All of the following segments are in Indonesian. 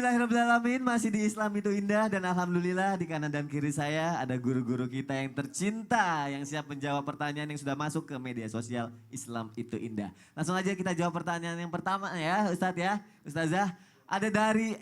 Alhamdulillahirrahmanirrahim, masih di Islam itu indah dan alhamdulillah di kanan dan kiri saya ada guru-guru kita yang tercinta yang siap menjawab pertanyaan yang sudah masuk ke media sosial Islam itu indah. Langsung aja kita jawab pertanyaan yang pertama ya Ustadz ya, Ustazah. Ada dari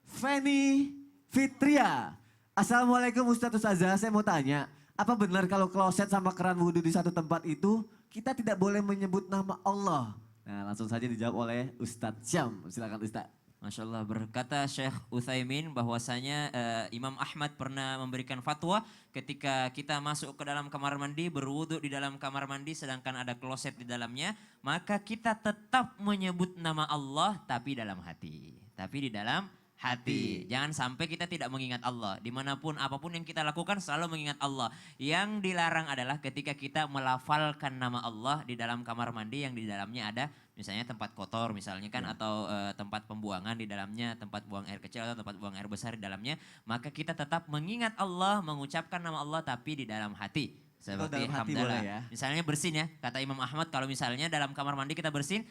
Feni Fitria. Assalamualaikum Ustadz Ustazah, saya mau tanya, apa benar kalau kloset sama keran wudhu di satu tempat itu kita tidak boleh menyebut nama Allah? Nah langsung saja dijawab oleh Ustadz Syam, silakan Ustadz. Masya Allah, berkata Syekh Utsaimin bahwasanya Imam Ahmad pernah memberikan fatwa ketika kita masuk ke dalam kamar mandi, berwudu di dalam kamar mandi sedangkan ada kloset di dalamnya, maka kita tetap menyebut nama Allah tapi dalam hati. Tapi di dalam hati. Jangan sampai kita tidak mengingat Allah. Dimanapun apapun yang kita lakukan selalu mengingat Allah. Yang dilarang adalah ketika kita melafalkan nama Allah di dalam kamar mandi yang di dalamnya ada misalnya tempat kotor misalnya kan atau tempat pembuangan di dalamnya, tempat buang air kecil atau tempat buang air besar di dalamnya. Maka kita tetap mengingat Allah, mengucapkan nama Allah tapi di dalam hati. Seperti hamdalah. Ya? Misalnya bersin ya, kata Imam Ahmad kalau misalnya dalam kamar mandi kita bersin,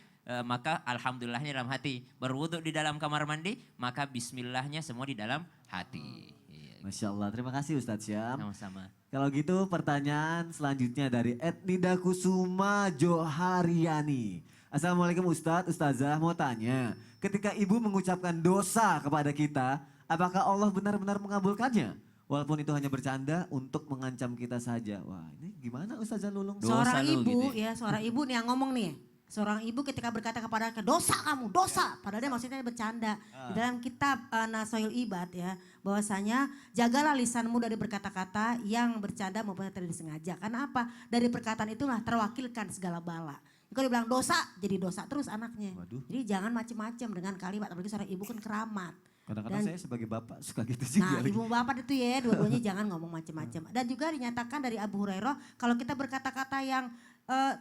maka alhamdulillahnya dalam hati. Berwudhu di dalam kamar mandi, maka bismillahnya semua di dalam hati. Masya Allah, terima kasih Ustadz Syam. Sama-sama. Kalau gitu pertanyaan selanjutnya dari Nida Kusuma Johariani. Assalamualaikum Ustadz, Ustazah mau tanya. Ketika ibu mengucapkan dosa kepada kita, apakah Allah benar-benar mengabulkannya? Walaupun itu hanya bercanda untuk mengancam kita saja. Wah ini gimana Ustazah Lulung? Seorang ibu gitu ya, seorang ibu nih yang ngomong nih. Seorang ibu ketika berkata kepada dosa kamu, dosa. Padahal dia maksudnya bercanda. Di dalam kitab Nasoil Ibad ya, bahwasanya jagalah lisanmu dari berkata-kata yang bercanda maupun yang tidak disengaja. Karena apa? Dari perkataan itulah terwakilkan segala bala. Kalau dibilang dosa, jadi dosa terus anaknya. Waduh. Jadi jangan macem-macem dengan kalimat, apalagi seorang ibu kan keramat. Kadang-kadang saya sebagai bapak suka gitu juga. Nah ibu bapak itu ya dua-duanya jangan ngomong macem-macem. Dan juga dinyatakan dari Abu Hurairah kalau kita berkata-kata yang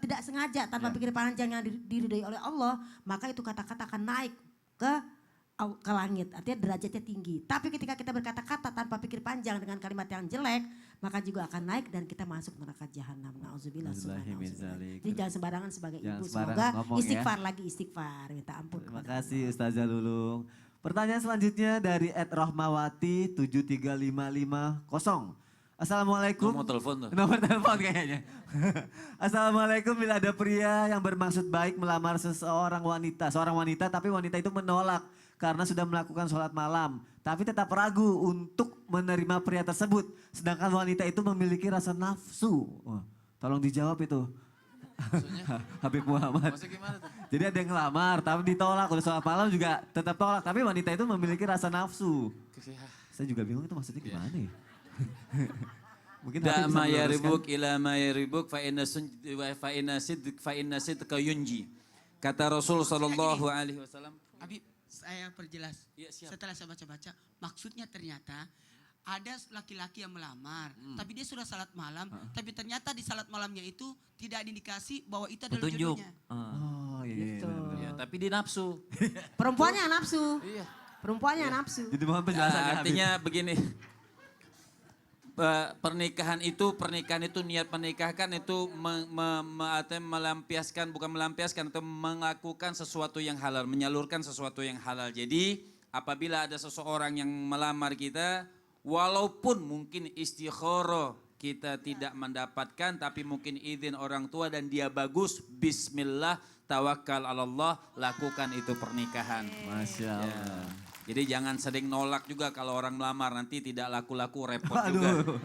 tidak sengaja tanpa pikir panjang yang diridhoi oleh Allah, maka itu kata-kata akan naik ke langit, artinya derajatnya tinggi. Tapi ketika kita berkata-kata tanpa pikir panjang dengan kalimat yang jelek, maka juga akan naik dan kita masuk neraka jahanam. Nauzubillah. Jadi jangan sembarangan sebagai ibu. Semoga istighfar ya. Lagi istighfar, minta ampun. Terima kasih Ustazah Lulung. Pertanyaan selanjutnya dari Rohmawati 73550. Assalamualaikum. Nomor telepon tuh. Nomor telepon kayaknya. Assalamualaikum, bila ada pria yang bermaksud baik melamar seorang wanita tapi wanita itu menolak karena sudah melakukan sholat malam. Tapi tetap ragu untuk menerima pria tersebut. Sedangkan wanita itu memiliki rasa nafsu. Wah, tolong dijawab itu. Maksudnya? Habib Muhammad. Maksudnya gimana tuh? Jadi ada yang ngelamar tapi ditolak. Udah sholat malam juga tetap tolak. Tapi wanita itu memiliki rasa nafsu. Saya juga bingung itu maksudnya gimana ya. Mungkin Da ma yaribuk ila ma yaribuk fa inna sidqa yunji. Kata Rasul sallallahu alaihi wasallam. Habib, saya perjelas. Ya, setelah saya baca-baca, maksudnya ternyata ada laki-laki yang melamar, tapi dia sudah salat malam, tapi ternyata di salat malamnya itu tidak diindikasi bahwa itu adalah Petunjuk. jodohnya. Oh iya, Gitu. Ya, tapi di nafsu. Perempuannya nafsu. Iya. Perempuannya nafsu. Jadi mohon penjelasannya. Artinya begini. Pernikahan itu niat menikahkan itu melampiaskan, bukan melampiaskan, atau melakukan sesuatu yang halal, menyalurkan sesuatu yang halal. Jadi apabila ada seseorang yang melamar kita, walaupun mungkin istikharah kita tidak mendapatkan, tapi mungkin izin orang tua dan dia bagus, bismillah, tawakkal Allah, lakukan itu pernikahan. Masya Allah. Ya. Jadi jangan sering nolak juga kalau orang melamar, nanti tidak laku-laku repot juga.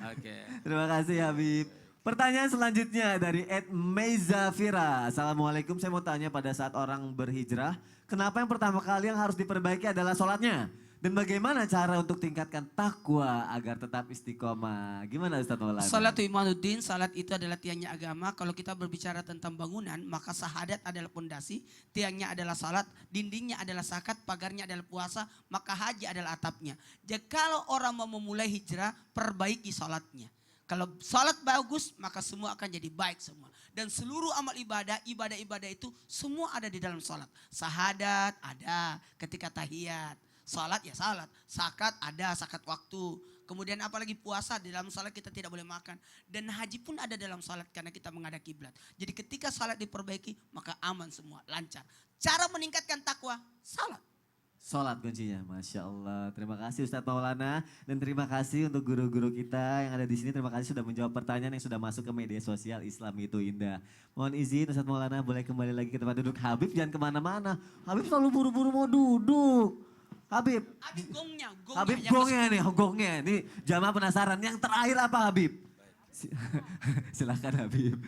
Oke. Terima kasih Habib. Pertanyaan selanjutnya dari Mezafira. Assalamualaikum, saya mau tanya pada saat orang berhijrah, kenapa yang pertama kali yang harus diperbaiki adalah sholatnya? Dan bagaimana cara untuk tingkatkan takwa agar tetap istiqomah? Gimana Ustaz Maulana? Salatu imanuddin, salat itu adalah tiangnya agama. Kalau kita berbicara tentang bangunan, maka sahadat adalah pondasi, tiangnya adalah salat, dindingnya adalah zakat, pagarnya adalah puasa, maka haji adalah atapnya. Jadi kalau orang mau memulai hijrah, perbaiki salatnya. Kalau salat bagus, maka semua akan jadi baik semua. Dan seluruh amal ibadah itu semua ada di dalam salat. Sahadat ada ketika tahiyat. Salat ya salat, zakat ada, zakat waktu. Kemudian apalagi puasa, di dalam salat kita tidak boleh makan. Dan haji pun ada dalam salat karena kita menghadap kiblat. Jadi ketika salat diperbaiki maka aman semua, lancar. Cara meningkatkan takwa, salat. Sholat kuncinya, Masya Allah. Terima kasih Ustadz Maulana dan terima kasih untuk guru-guru kita yang ada di sini. Terima kasih sudah menjawab pertanyaan yang sudah masuk ke media sosial Islam itu indah. Mohon izin Ustadz Maulana boleh kembali lagi ke tempat duduk. Habib jangan kemana-mana. Habib selalu buru-buru mau duduk. Habib. Habib gongnya Habib yang gongnya nih, gongnya. Ini jamaah penasaran. Yang terakhir apa Habib? Silakan Habib.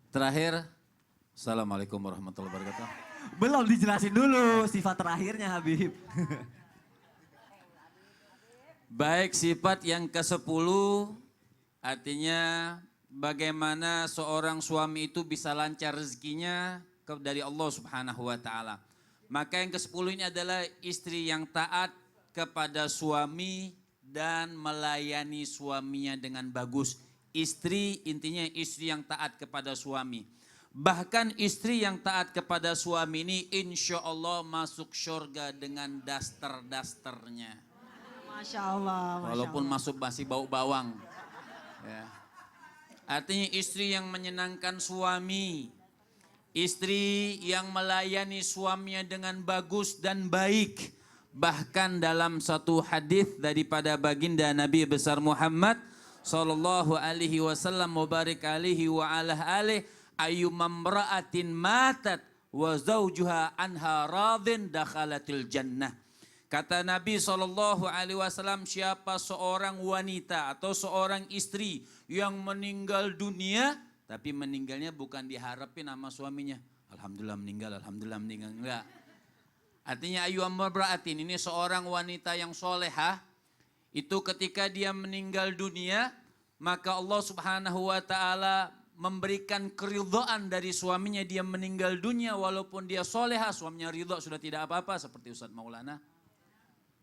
Terakhir, Assalamualaikum warahmatullahi wabarakatuh. Belum dijelasin dulu sifat terakhirnya Habib. Baik, sifat yang ke-10 artinya bagaimana seorang suami itu bisa lancar rezekinya dari Allah Subhanahu wa taala. Maka yang ke-10 ini adalah istri yang taat kepada suami dan melayani suaminya dengan bagus. Istri intinya istri yang taat kepada suami. Bahkan istri yang taat kepada suami ini insya Allah masuk surga dengan daster-dasternya. Masya Allah. Walaupun masuk masih bau bawang. Ya. Artinya istri yang menyenangkan suami. Istri yang melayani suaminya dengan bagus dan baik. Bahkan dalam satu hadis daripada baginda Nabi besar Muhammad sallallahu alaihi wasallam mubarak alaihi wa ala alihi ayyumamra'atin matat wa zawjuha anha radin dakhalatil jannah. Kata Nabi SAW, siapa seorang wanita atau seorang istri yang meninggal dunia, tapi meninggalnya bukan diharapin sama suaminya. Alhamdulillah meninggal, enggak. Artinya ayyumamra'atin, ini seorang wanita yang solehah, itu ketika dia meninggal dunia, maka Allah Subhanahu wa ta'ala memberikan keridhaan dari suaminya, dia meninggal dunia walaupun dia soleha, suaminya ridha sudah tidak apa-apa seperti Ustadz Maulana.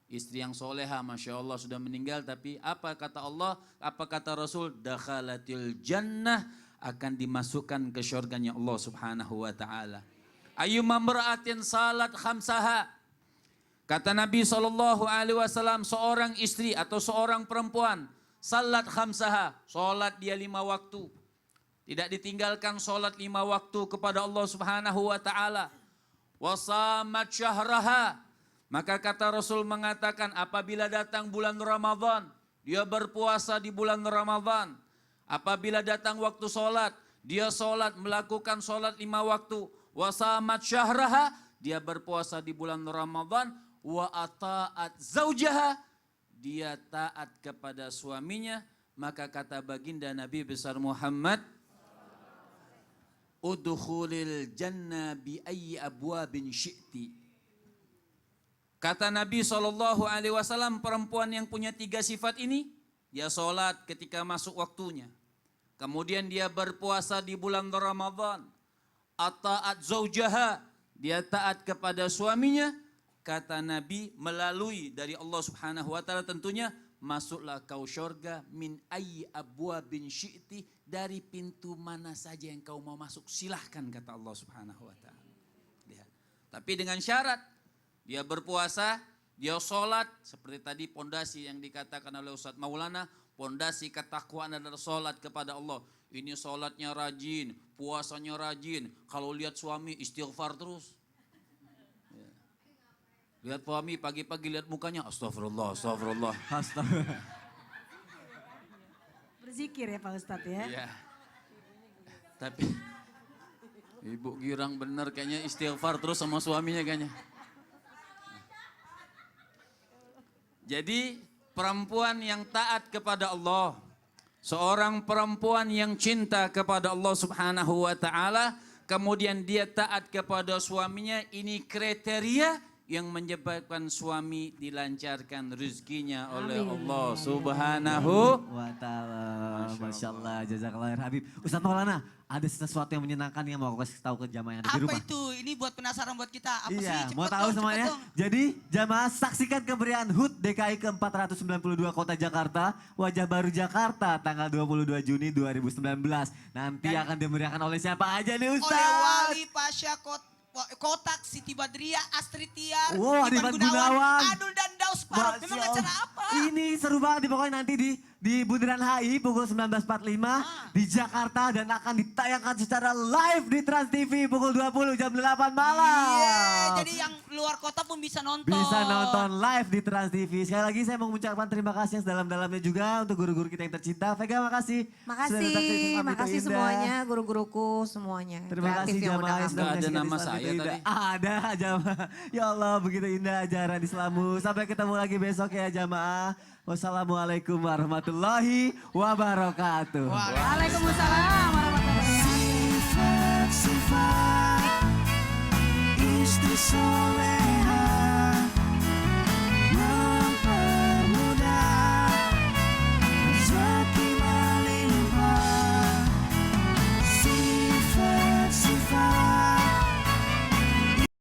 Istri yang soleha Masya Allah sudah meninggal, tapi apa kata Allah, apa kata Rasul, dakhalatil jannah, akan dimasukkan ke syurganya Allah Subhanahu wa ta'ala. Ayyumamra'atin salat khamsaha. Kata Nabi SAW, seorang istri atau seorang perempuan salat khamsaha, solat dia 5 waktu. Tidak ditinggalkan solat 5 waktu kepada Allah Subhanahu wa ta'ala. Wasamat syahraha. Maka kata Rasul mengatakan apabila datang bulan Ramadan, dia berpuasa di bulan Ramadan. Apabila datang waktu solat, dia solat melakukan solat 5 waktu. Wasamat syahraha, dia berpuasa di bulan Ramadan. Wa ata'at zaujaha, dia taat kepada suaminya. Maka kata baginda Nabi besar Muhammad, udkhulil jannah bi ayyi abwabin syi'ti. Kata Nabi SAW, perempuan yang punya 3 sifat ini, dia sholat ketika masuk waktunya. Kemudian dia berpuasa di bulan Ramadan. Ata'at zaujaha, dia taat kepada suaminya. Kata Nabi, melalui dari Allah Subhanahu wa ta'ala tentunya, masuklah kau syurga min ayyi abwabin syi'ti, dari pintu mana saja yang kau mau masuk silahkan kata Allah Subhanahu wa ta'ala. Lihat. Tapi dengan syarat dia berpuasa, dia sholat seperti tadi pondasi yang dikatakan oleh Ustadz Maulana, pondasi ketakwaan adalah sholat kepada Allah. Ini sholatnya rajin, puasanya rajin. Kalau lihat suami istighfar terus. Ya. Lihat suami pagi-pagi lihat mukanya astagfirullah, astagfirullah. Astagfirullah. Berzikir ya Pak Ustadz ya. Iya. Tapi Ibu girang bener kayaknya istighfar terus sama suaminya kayaknya. Jadi perempuan yang taat kepada Allah, seorang perempuan yang cinta kepada Allah Subhanahu wa ta'ala, kemudian dia taat kepada suaminya, ini kriteria yang menyebabkan suami dilancarkan rezekinya oleh Allah Subhanahu wa ta'ala. Masya Allah, jazakallah Habib. Ustadz Maulana, ada sesuatu yang menyenangkan yang mau kasih tahu ke jamaah yang ada di rumah. Apa itu? Ini buat penasaran buat kita. Apa Iya, sih? Cepet mau tahu dong, cepet semuanya? dong. Jadi jamaah saksikan keberian HUT DKI ke-492 Kota Jakarta, Wajah Baru Jakarta, tanggal 22 Juni 2019. Nanti akan dimeriahkan oleh siapa aja nih Ustadz? Oleh Wali Pasha Kotak, Siti Badriah, Astrid Tiar, Wow, Ivan Ivan Gunawan. Adul dan Daus Parok. Memang Masya acara Allah. apa? Ini seru banget nih, pokoknya nanti di di Bundaran HI pukul 19.45 di Jakarta dan akan ditayangkan secara live di Trans TV pukul 20 jam 8 malam. Iya, jadi yang luar kota pun bisa nonton. Bisa nonton live di Trans TV. Sekali lagi saya mau mengucapkan terima kasih yang sedalam-dalamnya juga untuk guru-guru kita yang tercinta. Vega makasih. Sudah datang ke Islam Itu Makasih Indah. semuanya, guru-guruku semuanya. Terima kasih Kreatif yang jamaah undang yang sudah Nggak ada menyaksikan nama Islam saya Itu Indah. tadi. Ada jamaah. Ya Allah begitu indah ajaran Islamu. Sampai ketemu lagi besok ya jamaah. Wassalamualaikum warahmatullahi wabarakatuh. Waalaikumsalam warahmatullahi